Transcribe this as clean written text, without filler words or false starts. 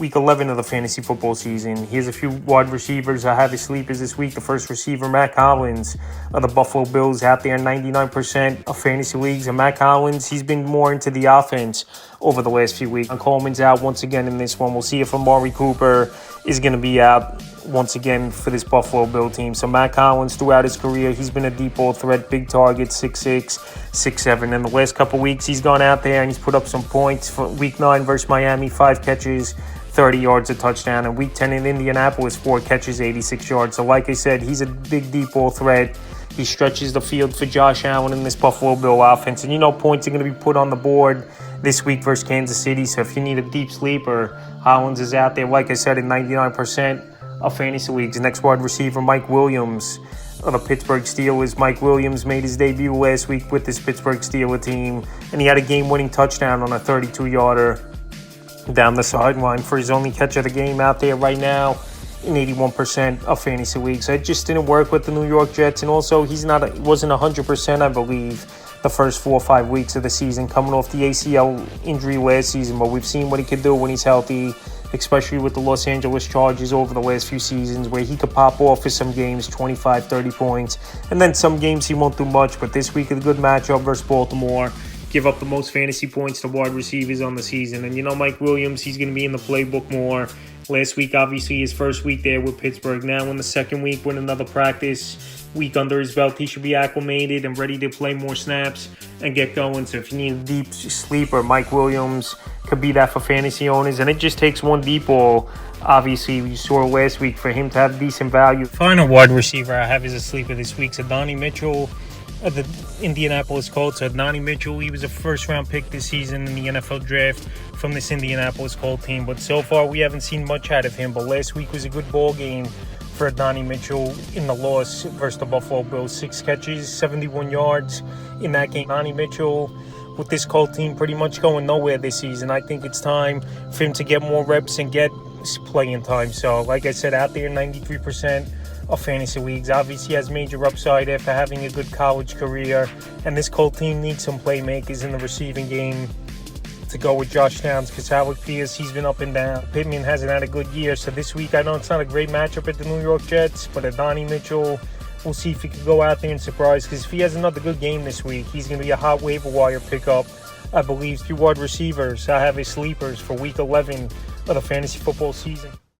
Week 11 of the fantasy football season. Here's a few wide receivers I have as sleepers this week. The first receiver, Matt Collins of the Buffalo Bills, out there in 99% of fantasy leagues. And Matt Collins, he's been more into the offense over the last few weeks. Coleman's out once again in this one. We'll see if Amari Cooper is going to be out once again for this Buffalo Bill team. So Matt Collins, throughout his career, he's been a deep ball threat, big target, 6'6", 6'7". In the last couple weeks, he's gone out there and he's put up some points. For Week 9 versus Miami, 5 catches, 30 yards, a touchdown. And Week 10 in Indianapolis, 4 catches, 86 yards. So like I said, he's a big deep ball threat. He stretches the field for Josh Allen in this Buffalo Bill offense. And points are going to be put on the board this week versus Kansas City. So if you need a deep sleeper, Hollins is out there, like I said, in 99% of fantasy leagues. Next wide receiver, Mike Williams of the Pittsburgh Steelers. Mike Williams made his debut last week with this Pittsburgh Steelers team, and he had a game-winning touchdown on a 32-yarder down the sideline for his only catch of the game out there right now in 81% of fantasy leagues. So it just didn't work with the New York Jets, and also he wasn't 100%, I believe, the first 4 or 5 weeks of the season, coming off the ACL injury last season. But we've seen what he can do when he's healthy, especially with the Los Angeles Chargers over the last few seasons, where he could pop off for some games, 25, 30 points. And then some games he won't do much, but this week is a good matchup versus Baltimore. Give up the most fantasy points to wide receivers on the season. And Mike Williams, he's going to be in the playbook more. Last week, obviously, his first week there with Pittsburgh. Now in the second week with another practice week under his belt, he should be acclimated and ready to play more snaps and get going. So if you need a deep sleeper, Mike Williams could be that for fantasy owners. And it just takes one deep ball. Obviously, we saw last week for him to have decent value. Final wide receiver I have as a sleeper this week is Adonai Mitchell of the Indianapolis Colts. Adonai Mitchell, he was a first-round pick this season in the NFL draft from this Indianapolis Colts team. But so far, we haven't seen much out of him. But last week was a good ball game for Adonai Mitchell in the loss versus the Buffalo Bills. 6 catches, 71 yards in that game. Adonai Mitchell, with this Colts team pretty much going nowhere this season, I think it's time for him to get more reps and get playing time. So, like I said, out there, 93% of fantasy leagues. Obviously, he has major upside after having a good college career. And this Colts team needs some playmakers in the receiving game to go with Josh Downs, because Alec Pierce, he's been up and down. Pittman hasn't had a good year. So this week, I know it's not a great matchup at the New York Jets, but Adonai Mitchell, we'll see if he can go out there and surprise, because if he has another good game this week, he's going to be a hot waiver wire pickup. I believe 3 wide receivers I have as sleepers for Week 11 of the fantasy football season.